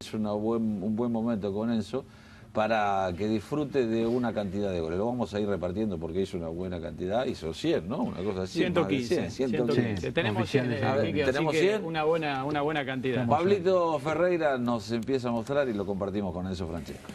Es un buen momento con Enzo para que disfrute de una cantidad de goles. Lo vamos a ir repartiendo porque hizo una buena cantidad, hizo 100, ¿no? Una cosa así. 115. 115. Tenemos 100, tenemos 100. Una buena cantidad. Pablito Ferreira nos empieza a mostrar y lo compartimos con Enzo Francesco.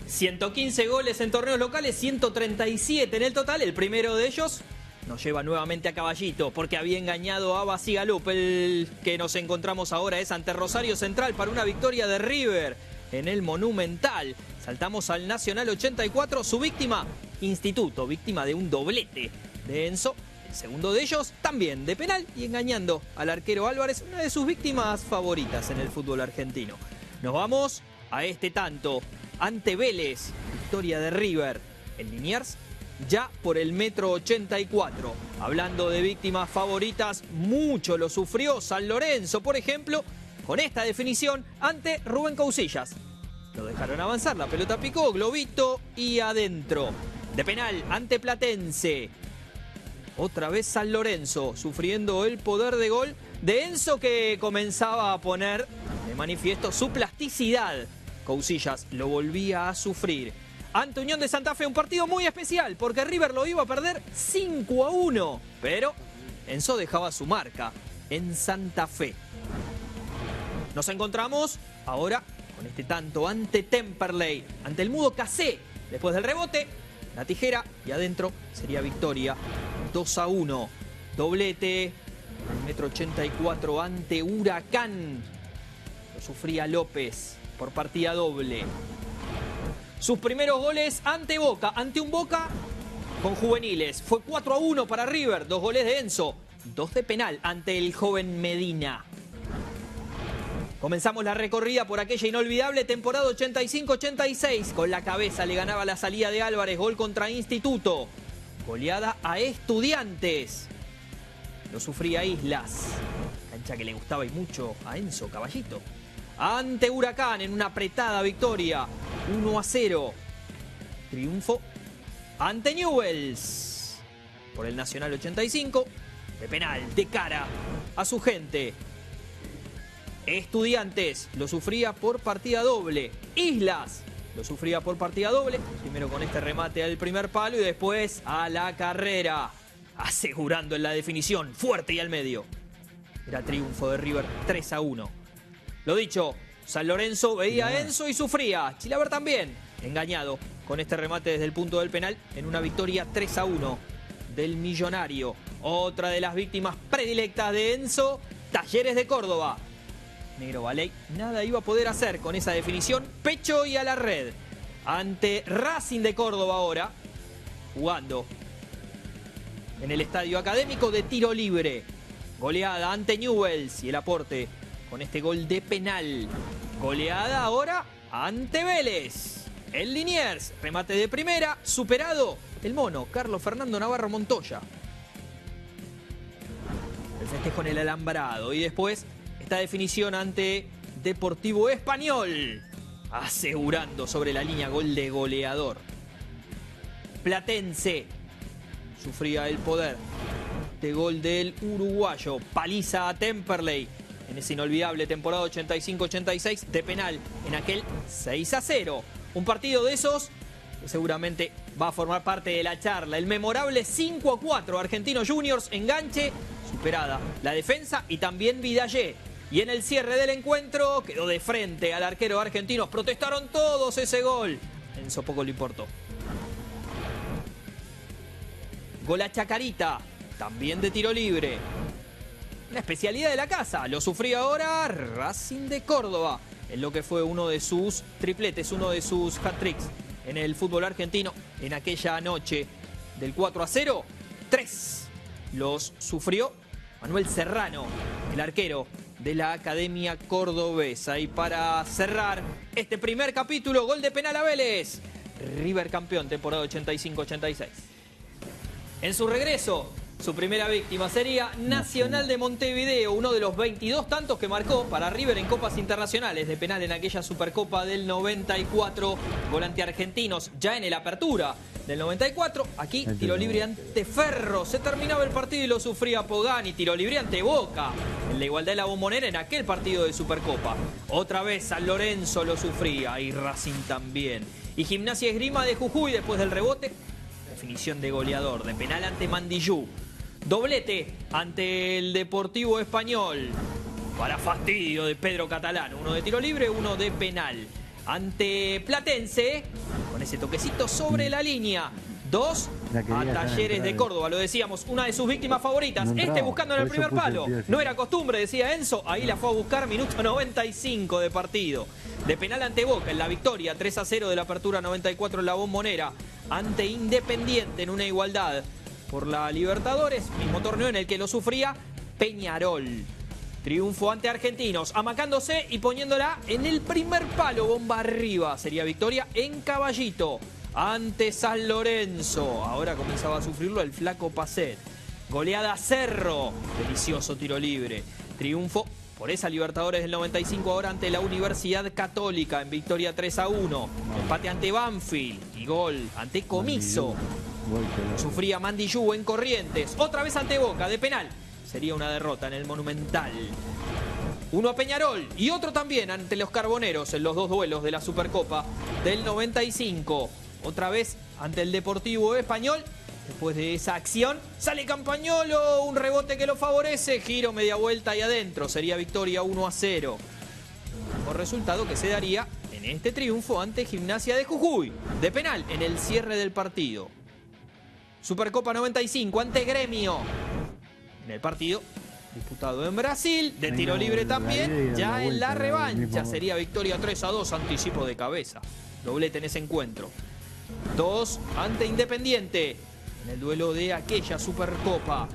115 goles en torneos locales, 137 en el total. El primero de ellos nos lleva nuevamente a Caballito porque había engañado a Basigalup. El que nos encontramos ahora es ante Rosario Central para una victoria de River en el Monumental. Saltamos al Nacional 84, su víctima, Instituto, víctima de un doblete de Enzo. El segundo de ellos también de penal y engañando al arquero Álvarez, una de sus víctimas favoritas en el fútbol argentino. Nos vamos a este tanto ante Vélez, victoria de River en Liniers, ya por el 1,84 m. Hablando de víctimas favoritas, mucho lo sufrió San Lorenzo, por ejemplo, con esta definición ante Rubén Cousillas. Lo dejaron avanzar, la pelota picó, globito y adentro. De penal ante Platense. Otra vez San Lorenzo, sufriendo el poder de gol de Enzo, que comenzaba a poner de manifiesto su plasticidad. Cousillas lo volvía a sufrir. Ante Unión de Santa Fe, un partido muy especial, porque River lo iba a perder 5-1. Pero Enzo dejaba su marca en Santa Fe. Nos encontramos ahora con este tanto ante Temperley, ante el mudo Cassé. Después del rebote, la tijera y adentro sería victoria 2-1. Doblete, 1,84 m ante Huracán. Lo sufría López por partida doble. Sus primeros goles ante Boca, ante un Boca con juveniles. Fue 4-1 para River, 2 goles de Enzo, 2 de penal ante el joven Medina. Comenzamos la recorrida por aquella inolvidable temporada 85-86. Con la cabeza le ganaba la salida de Álvarez, gol contra Instituto. Goleada a Estudiantes. Lo sufría Islas. Cancha que le gustaba y mucho a Enzo Caballito. Ante Huracán en una apretada victoria, 1-0. Triunfo ante Newell's por el Nacional 85. De penal, de cara a su gente. Estudiantes lo sufría por partida doble. Islas lo sufría por partida doble. Primero con este remate al primer palo y después a la carrera. Asegurando en la definición, fuerte y al medio. Era triunfo de River 3-1. Lo dicho, San Lorenzo veía a Enzo y sufría. Chilaver también, engañado con este remate desde el punto del penal en una victoria 3-1 del Millonario. Otra de las víctimas predilectas de Enzo, Talleres de Córdoba. Negro Valey nada iba a poder hacer con esa definición, pecho y a la red. Ante Racing de Córdoba ahora, jugando en el Estadio Académico de tiro libre. Goleada ante Newell's y el aporte con este gol de penal. Goleada ahora ante Vélez. En Liniers, remate de primera, superado el mono Carlos Fernando Navarro Montoya. El festejo en el alambrado y después esta definición ante Deportivo Español, asegurando sobre la línea gol de goleador. Platense sufría el poder de gol del uruguayo. Paliza a Temperley en esa inolvidable temporada 85-86 de penal en aquel 6-0. Un partido de esos que seguramente va a formar parte de la charla. El memorable 5-4 Argentinos Juniors, enganche, superada la defensa y también Vidallé. Y en el cierre del encuentro quedó de frente al arquero argentino. Protestaron todos ese gol. Enzo poco le importó. Gol a Chacarita, también de tiro libre. Una especialidad de la casa. Lo sufría ahora Racing de Córdoba, en lo que fue uno de sus tripletes, uno de sus hat-tricks en el fútbol argentino en aquella noche del 4-0. 3 los sufrió Manuel Serrano, el arquero de la Academia Cordobesa. Y para cerrar este primer capítulo, gol de penal a Vélez. River campeón, temporada 85-86. En su regreso Su primera víctima sería Nacional de Montevideo, uno de los 22 tantos que marcó para River en copas internacionales de penal en aquella Supercopa del 94. Volante argentinos ya en el apertura del 94. Aquí tiro libre ante Ferro. Se terminaba el partido y lo sufría Pogani. Tiro libre ante Boca en la igualdad de la Bombonera en aquel partido de Supercopa. Otra vez San Lorenzo lo sufría y Racing también. Y Gimnasia Esgrima de Jujuy después del rebote. Definición de goleador de penal ante Mandillú. Doblete ante el Deportivo Español. Para fastidio de Pedro Catalán. Uno de tiro libre, uno de penal. Ante Platense, con ese toquecito sobre la línea. 2 a Talleres de Córdoba. Lo decíamos, una de sus víctimas favoritas. Buscando en el primer palo. No era costumbre, decía Enzo. Ahí la fue a buscar, minuto 95 de partido. De penal ante Boca en la victoria 3-0 de la apertura 94 en la Bombonera. Ante Independiente en una igualdad por la Libertadores, mismo torneo en el que lo sufría Peñarol. Triunfo ante Argentinos, amacándose y poniéndola en el primer palo, bomba arriba. Sería victoria en Caballito ante San Lorenzo. Ahora comenzaba a sufrirlo el flaco Pacet. Goleada Cerro, delicioso tiro libre. Triunfo por esa Libertadores del 95 ahora ante la Universidad Católica en victoria 3-1. Empate ante Banfield y gol ante Comiso. Sufría Mandillú en Corrientes. Otra vez ante Boca, de penal. Sería una derrota en el Monumental. Uno a Peñarol y otro también ante los Carboneros en los dos duelos de la Supercopa del 95. Otra vez ante el Deportivo Español. Después de esa acción, sale Campagnolo, un rebote que lo favorece. Giro, media vuelta y adentro. Sería victoria 1-0. Por resultado que se daría en este triunfo ante Gimnasia de Jujuy. De penal en el cierre del partido. Supercopa 95 ante Gremio. En el partido disputado en Brasil, de tiro libre también, ya en la revancha. Sería victoria 3-2, anticipo de cabeza. Doblete en ese encuentro. 2 ante Independiente, en el duelo de aquella Supercopa.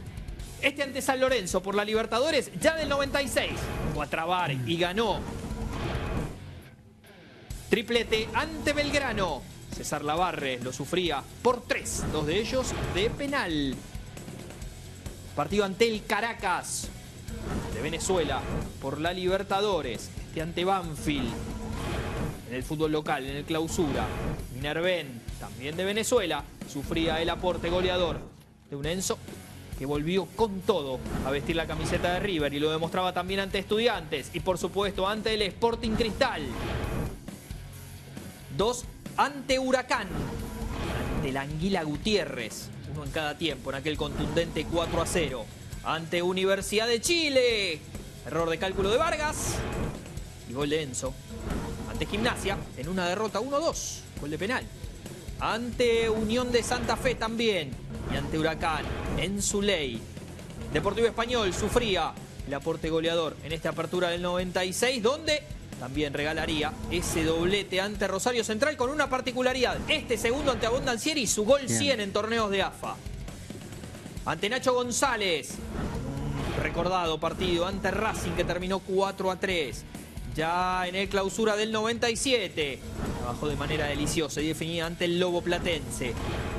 Este ante San Lorenzo por la Libertadores, ya del 96. Fue a trabar y ganó. Triplete ante Belgrano. César Lavarre lo sufría por 3, 2 de ellos de penal. Partido ante el Caracas de Venezuela por la Libertadores. Este ante Banfield en el fútbol local, en el clausura. Minerven, también de Venezuela, sufría el aporte goleador de un Enzo que volvió con todo a vestir la camiseta de River y lo demostraba también ante Estudiantes y por supuesto ante el Sporting Cristal. 2 ante Huracán, ante la Anguila Gutiérrez, uno en cada tiempo en aquel contundente 4-0. Ante Universidad de Chile, error de cálculo de Vargas y gol de Enzo. Ante Gimnasia, en una derrota 1-2, gol de penal. Ante Unión de Santa Fe también y ante Huracán, en su ley. Deportivo Español sufría el aporte goleador en esta apertura del 96, donde también regalaría ese doblete ante Rosario Central con una particularidad. Este segundo ante Abondancieri, su gol 100 en torneos de AFA. Ante Nacho González, un recordado partido ante Racing que terminó 4-3. Ya en el clausura del 97, trabajó de manera deliciosa y definida ante el Lobo Platense.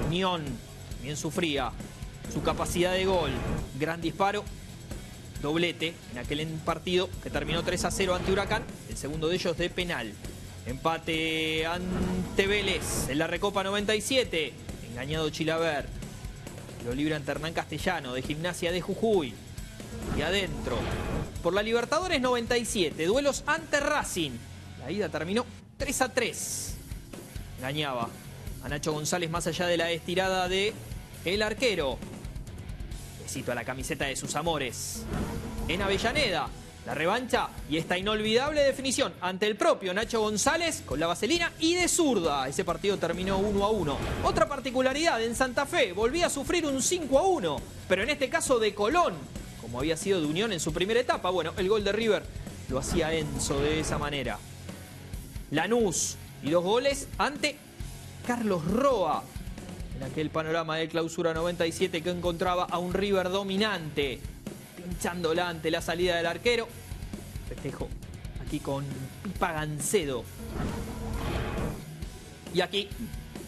Unión también sufría su capacidad de gol. Gran disparo. Doblete en aquel partido que terminó 3-0 ante Huracán, el segundo de ellos de penal. Empate ante Vélez en la Recopa 97, engañado Chilaver. Lo libre ante Hernán Castellano de Gimnasia de Jujuy. Y adentro, por la Libertadores 97, duelos ante Racing. La ida terminó 3-3. Engañaba a Nacho González más allá de la estirada de el arquero. Besito a la camiseta de sus amores. En Avellaneda, la revancha y esta inolvidable definición ante el propio Nacho González con la vaselina y de zurda. Ese partido terminó 1-1. Otra particularidad, en Santa Fe volvía a sufrir un 5-1, pero en este caso de Colón, como había sido de Unión en su primera etapa. Bueno, el gol de River lo hacía Enzo de esa manera. Lanús y 2 goles ante Carlos Roa. En aquel panorama de clausura 97 que encontraba a un River dominante, pinchándola ante la salida del arquero. Festejo aquí con Pipa Gancedo. Y aquí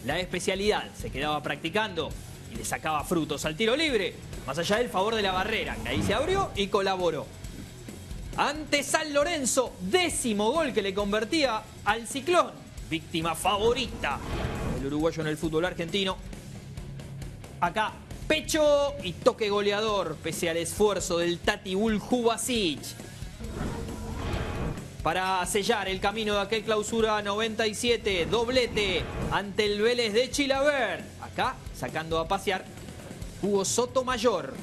la especialidad se quedaba practicando y le sacaba frutos al tiro libre, más allá del favor de la barrera, que ahí se abrió y colaboró. Ante San Lorenzo, 10º gol que le convertía al Ciclón, víctima favorita del uruguayo en el fútbol argentino. Acá, pecho y toque goleador, pese al esfuerzo del Tati Buljubasic, para sellar el camino de aquel clausura 97, doblete ante el Vélez de Chilavert. Acá, sacando a pasear, Hugo Sotomayor.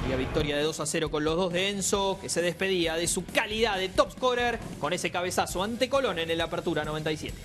Y a victoria de 2-0 con los dos de Enzo, que se despedía de su calidad de top scorer con ese cabezazo ante Colón en el Apertura 97.